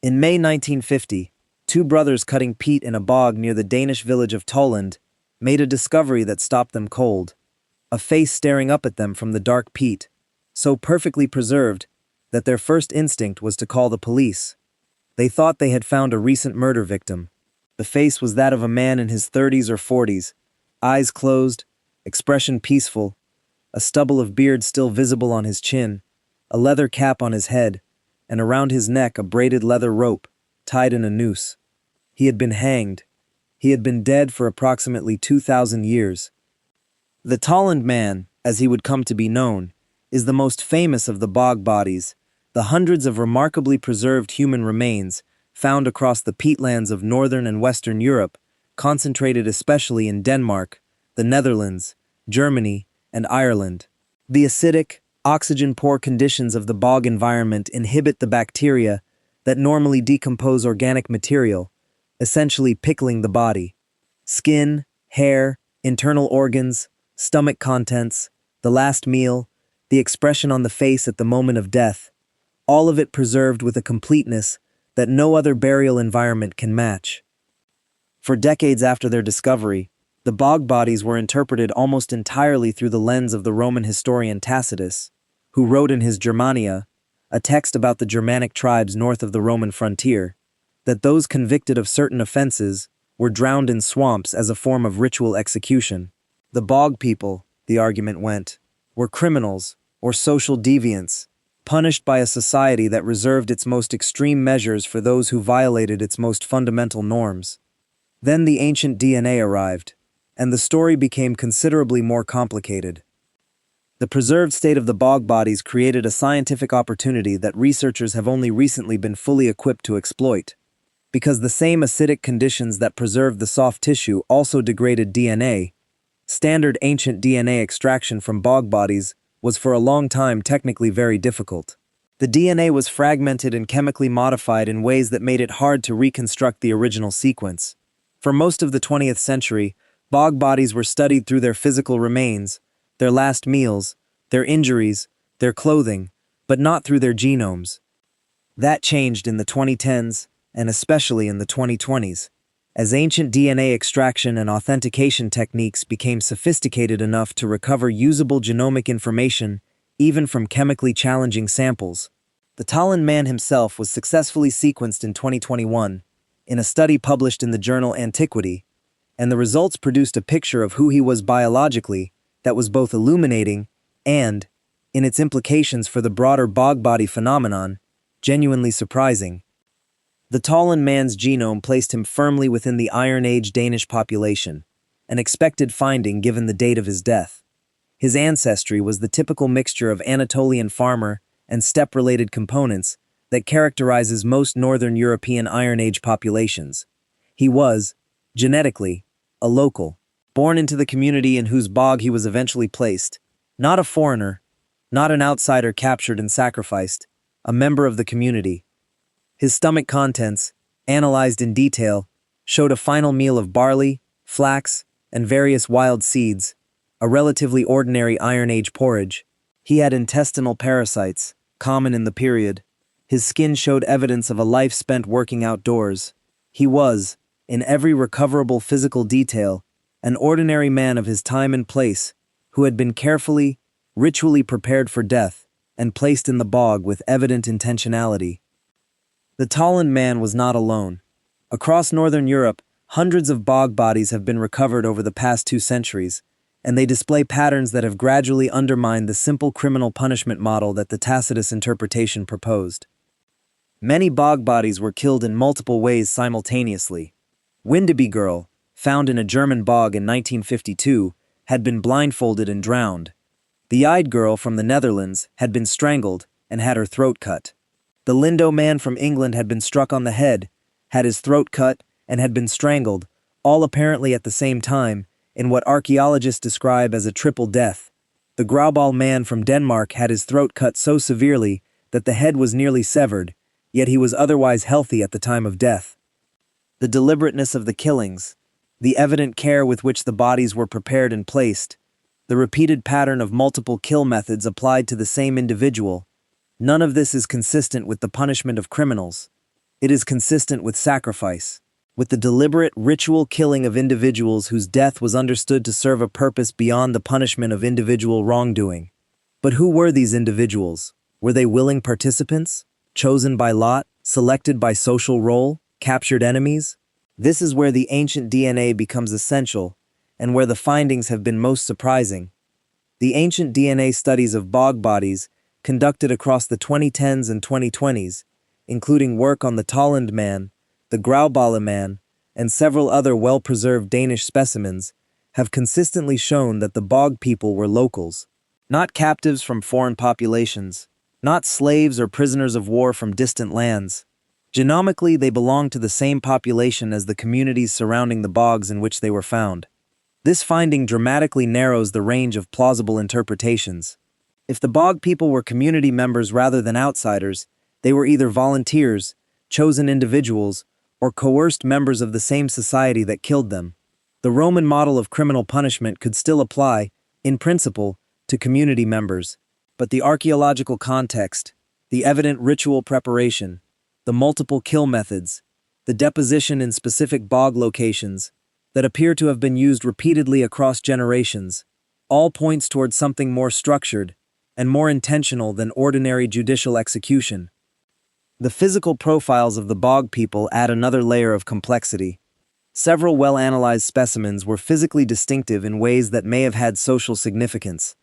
In May 1950, two brothers cutting peat in a bog near the Danish village of Tollund made a discovery that stopped them cold. A face staring up at them from the dark peat, so perfectly preserved that their first instinct was to call the police. They thought they had found a recent murder victim. The face was that of a man in his 30s or 40s, eyes closed, expression peaceful, a stubble of beard still visible on his chin, a leather cap on his head, and around his neck a braided leather rope, tied in a noose. He had been hanged. He had been dead for approximately 2,000 years. The Tollund Man, as he would come to be known, is the most famous of the bog bodies, the hundreds of remarkably preserved human remains found across the peatlands of northern and western Europe, concentrated especially in Denmark, the Netherlands, Germany, and Ireland. The acidic, oxygen-poor conditions of the bog environment inhibit the bacteria that normally decompose organic material, essentially pickling the body. Skin, hair, internal organs, stomach contents, the last meal, the expression on the face at the moment of death, all of it preserved with a completeness that no other burial environment can match. For decades after their discovery, the bog bodies were interpreted almost entirely through the lens of the Roman historian Tacitus, who wrote in his Germania, a text about the Germanic tribes north of the Roman frontier, that those convicted of certain offenses were drowned in swamps as a form of ritual execution. The bog people, the argument went, were criminals or social deviants, punished by a society that reserved its most extreme measures for those who violated its most fundamental norms. Then the ancient DNA arrived, and the story became considerably more complicated. The preserved state of the bog bodies created a scientific opportunity that researchers have only recently been fully equipped to exploit. Because the same acidic conditions that preserved the soft tissue also degraded DNA, standard ancient DNA extraction from bog bodies was for a long time technically very difficult. The DNA was fragmented and chemically modified in ways that made it hard to reconstruct the original sequence. For most of the 20th century, bog bodies were studied through their physical remains, their last meals, their injuries, their clothing, but not through their genomes. That changed in the 2010s, and especially in the 2020s, as ancient DNA extraction and authentication techniques became sophisticated enough to recover usable genomic information even from chemically challenging samples. The Tollund Man himself was successfully sequenced in 2021 in a study published in the journal Antiquity, and the results produced a picture of who he was biologically that was both illuminating and, in its implications for the broader bog body phenomenon, genuinely surprising. The Tollund Man's genome placed him firmly within the Iron Age Danish population, an expected finding given the date of his death. His ancestry was the typical mixture of Anatolian farmer and steppe-related components that characterizes most Northern European Iron Age populations. He was, genetically, a local, born into the community in whose bog he was eventually placed, not a foreigner, not an outsider captured and sacrificed, a member of the community. His stomach contents, analyzed in detail, showed a final meal of barley, flax, and various wild seeds, a relatively ordinary Iron Age porridge. He had intestinal parasites, common in the period. His skin showed evidence of a life spent working outdoors. He was, in every recoverable physical detail, an ordinary man of his time and place, who had been carefully, ritually prepared for death, and placed in the bog with evident intentionality. The Tollund Man was not alone. Across Northern Europe, hundreds of bog bodies have been recovered over the past 2 centuries, and they display patterns that have gradually undermined the simple criminal punishment model that the Tacitus interpretation proposed. Many bog bodies were killed in multiple ways simultaneously. Windaby Girl, found in a German bog in 1952, had been blindfolded and drowned. The Eyed Girl from the Netherlands had been strangled and had her throat cut. The Lindo Man from England had been struck on the head, had his throat cut, and had been strangled, all apparently at the same time, in what archaeologists describe as a triple death. The Grauball Man from Denmark had his throat cut so severely that the head was nearly severed, yet he was otherwise healthy at the time of death. The deliberateness of the killings, the evident care with which the bodies were prepared and placed, the repeated pattern of multiple kill methods applied to the same individual, none of this is consistent with the punishment of criminals. It is consistent with sacrifice, with the deliberate ritual killing of individuals whose death was understood to serve a purpose beyond the punishment of individual wrongdoing. But who were these individuals? Were they willing participants? Chosen by lot? Selected by social role? Captured enemies? This is where the ancient DNA becomes essential, and where the findings have been most surprising. The ancient DNA studies of bog bodies, conducted across the 2010s and 2020s, including work on the Tollund Man, the Germanic Man, and several other well-preserved Danish specimens, have consistently shown that the bog people were locals, not captives from foreign populations, not slaves or prisoners of war from distant lands. Genomically, they belonged to the same population as the communities surrounding the bogs in which they were found. This finding dramatically narrows the range of plausible interpretations. If the bog people were community members rather than outsiders, they were either volunteers, chosen individuals, or coerced members of the same society that killed them. The Roman model of criminal punishment could still apply, in principle, to community members, but the archaeological context, the evident ritual preparation, the multiple kill methods, the deposition in specific bog locations that appear to have been used repeatedly across generations, all points towards something more structured and more intentional than ordinary judicial execution. The physical profiles of the bog people add another layer of complexity. Several well-analyzed specimens were physically distinctive in ways that may have had social significance.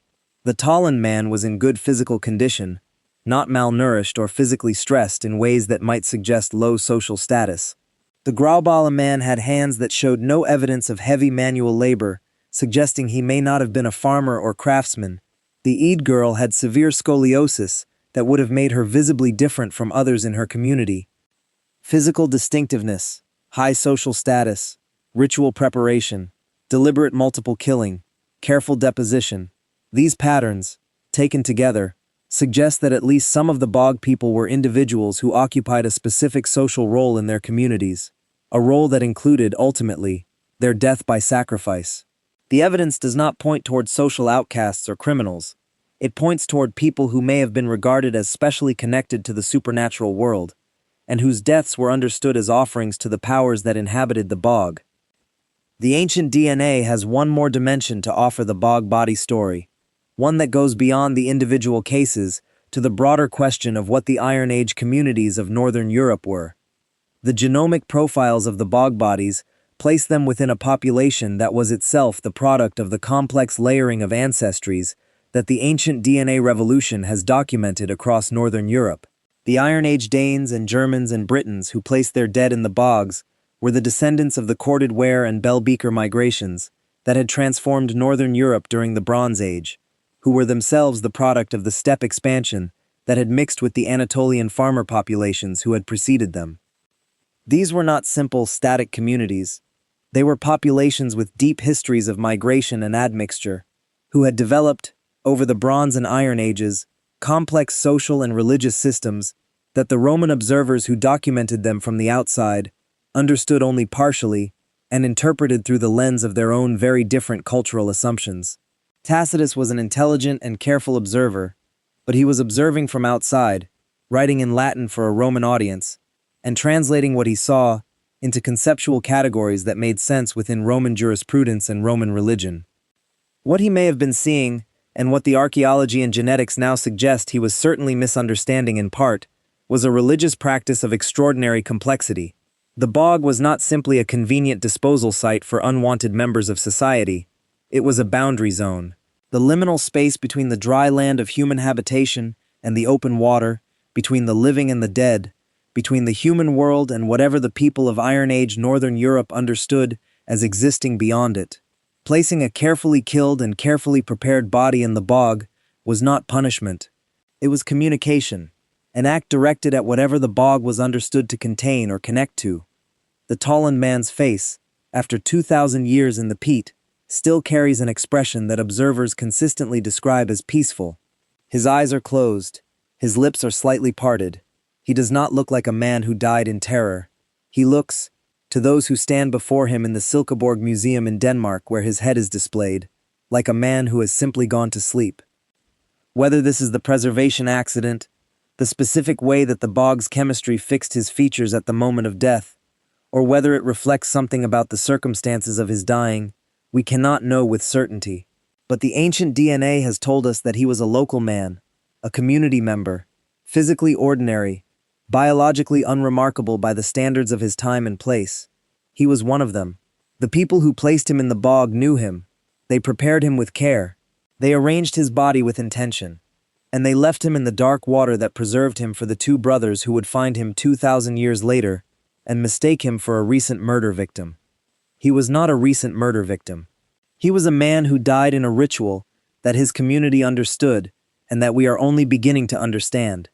The Tollund Man was in good physical condition, not malnourished or physically stressed in ways that might suggest low social status. The Germanic Man had hands that showed no evidence of heavy manual labor, suggesting he may not have been a farmer or craftsman. The Eid girl had severe scoliosis that would have made her visibly different from others in her community. Physical distinctiveness, high social status, ritual preparation, deliberate multiple killing, careful deposition. These patterns, taken together, suggest that at least some of the bog people were individuals who occupied a specific social role in their communities, a role that included, ultimately, their death by sacrifice. The evidence does not point toward social outcasts or criminals. It points toward people who may have been regarded as specially connected to the supernatural world, and whose deaths were understood as offerings to the powers that inhabited the bog. The ancient DNA has one more dimension to offer the bog body story, one that goes beyond the individual cases to the broader question of what the Iron Age communities of Northern Europe were. The genomic profiles of the bog bodies place them within a population that was itself the product of the complex layering of ancestries that the ancient DNA revolution has documented across Northern Europe. The Iron Age Danes and Germans and Britons who placed their dead in the bogs were the descendants of the corded ware and bell beaker migrations that had transformed Northern Europe during the Bronze Age, who were themselves the product of the steppe expansion that had mixed with the Anatolian farmer populations who had preceded them. These were not simple, static communities. They were populations with deep histories of migration and admixture, who had developed, over the Bronze and Iron Ages, complex social and religious systems that the Roman observers who documented them from the outside understood only partially and interpreted through the lens of their own very different cultural assumptions. Tacitus was an intelligent and careful observer, but he was observing from outside, writing in Latin for a Roman audience, and translating what he saw into conceptual categories that made sense within Roman jurisprudence and Roman religion. What he may have been seeing, and what the archaeology and genetics now suggest he was certainly misunderstanding in part, was a religious practice of extraordinary complexity. The bog was not simply a convenient disposal site for unwanted members of society. It was a boundary zone, the liminal space between the dry land of human habitation and the open water, between the living and the dead, between the human world and whatever the people of Iron Age Northern Europe understood as existing beyond it. Placing a carefully killed and carefully prepared body in the bog was not punishment. It was communication, an act directed at whatever the bog was understood to contain or connect to. The Tollund Man's face, after 2,000 years in the peat, still carries an expression that observers consistently describe as peaceful. His eyes are closed, his lips are slightly parted. He does not look like a man who died in terror. He looks, to those who stand before him in the Silkeborg Museum in Denmark where his head is displayed, like a man who has simply gone to sleep. Whether this is the preservation accident, the specific way that the bog's chemistry fixed his features at the moment of death, or whether it reflects something about the circumstances of his dying, we cannot know with certainty. But the ancient DNA has told us that he was a local man, a community member, physically ordinary, biologically unremarkable by the standards of his time and place. He was one of them. The people who placed him in the bog knew him. They prepared him with care. They arranged his body with intention. And they left him in the dark water that preserved him for the two brothers who would find him 2,000 years later and mistake him for a recent murder victim. He was not a recent murder victim. He was a man who died in a ritual that his community understood and that we are only beginning to understand.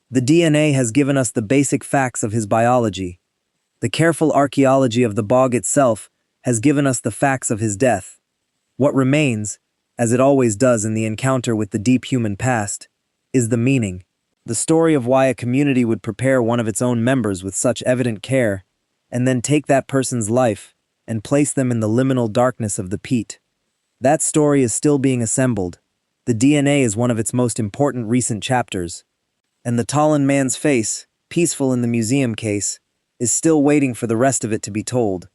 The DNA has given us the basic facts of his biology. The careful archaeology of the bog itself has given us the facts of his death. What remains, as it always does in the encounter with the deep human past, is the meaning, the story of why a community would prepare one of its own members with such evident care, and then take that person's life and place them in the liminal darkness of the peat. That story is still being assembled. The DNA is one of its most important recent chapters. And the Tollund Man's face, peaceful in the museum case, is still waiting for the rest of it to be told.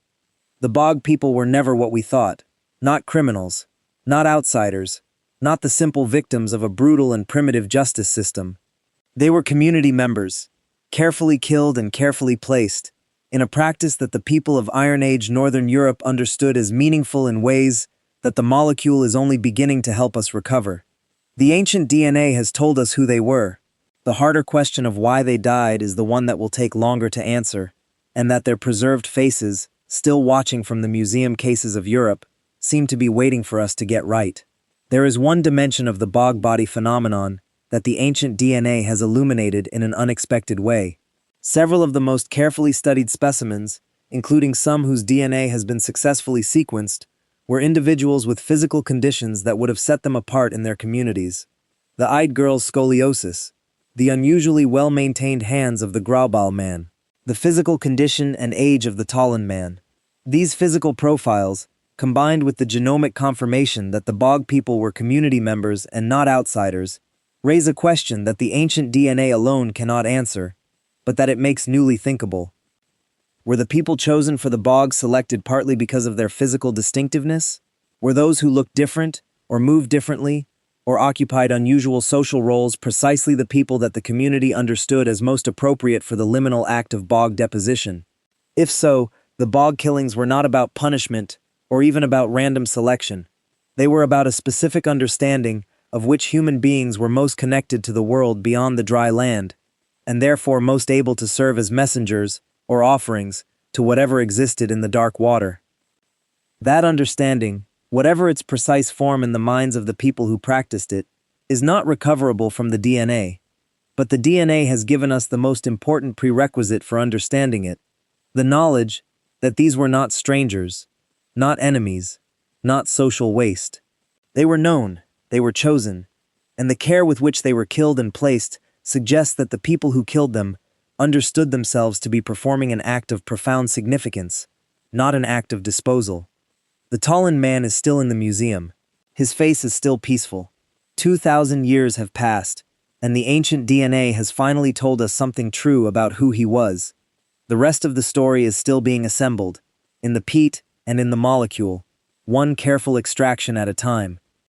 The bog people were never what we thought. Not criminals, not outsiders, not the simple victims of a brutal and primitive justice system. They were community members, carefully killed and carefully placed, in a practice that the people of Iron Age Northern Europe understood as meaningful in ways that the molecule is only beginning to help us recover. The ancient DNA has told us who they were. The harder question of why they died is the one that will take longer to answer, and that their preserved faces, still watching from the museum cases of Europe, seem to be waiting for us to get right. There is one dimension of the bog body phenomenon that the ancient DNA has illuminated in an unexpected way. Several of the most carefully studied specimens, including some whose DNA has been successfully sequenced, were individuals with physical conditions that would have set them apart in their communities. The eyed girl's scoliosis, the unusually well-maintained hands of the Germanic man, the physical condition and age of the Tollund Man. These physical profiles, combined with the genomic confirmation that the bog people were community members and not outsiders, raise a question that the ancient DNA alone cannot answer, but that it makes newly thinkable. Were the people chosen for the bog selected partly because of their physical distinctiveness? Were those who looked different, or moved differently, or occupied unusual social roles precisely the people that the community understood as most appropriate for the liminal act of bog deposition? If so, the bog killings were not about punishment, or even about random selection. They were about a specific understanding of which human beings were most connected to the world beyond the dry land, and therefore most able to serve as messengers or offerings to whatever existed in the dark water. That understanding, whatever its precise form in the minds of the people who practiced it, is not recoverable from the DNA, but the DNA has given us the most important prerequisite for understanding it, the knowledge that these were not strangers, not enemies, not social waste. They were known, they were chosen, and the care with which they were killed and placed suggests that the people who killed them understood themselves to be performing an act of profound significance, not an act of disposal. The Tollund Man is still in the museum. His face is still peaceful. 2,000 years have passed, and the ancient DNA has finally told us something true about who he was. The rest of the story is still being assembled, in the peat and in the molecule, one careful extraction at a time.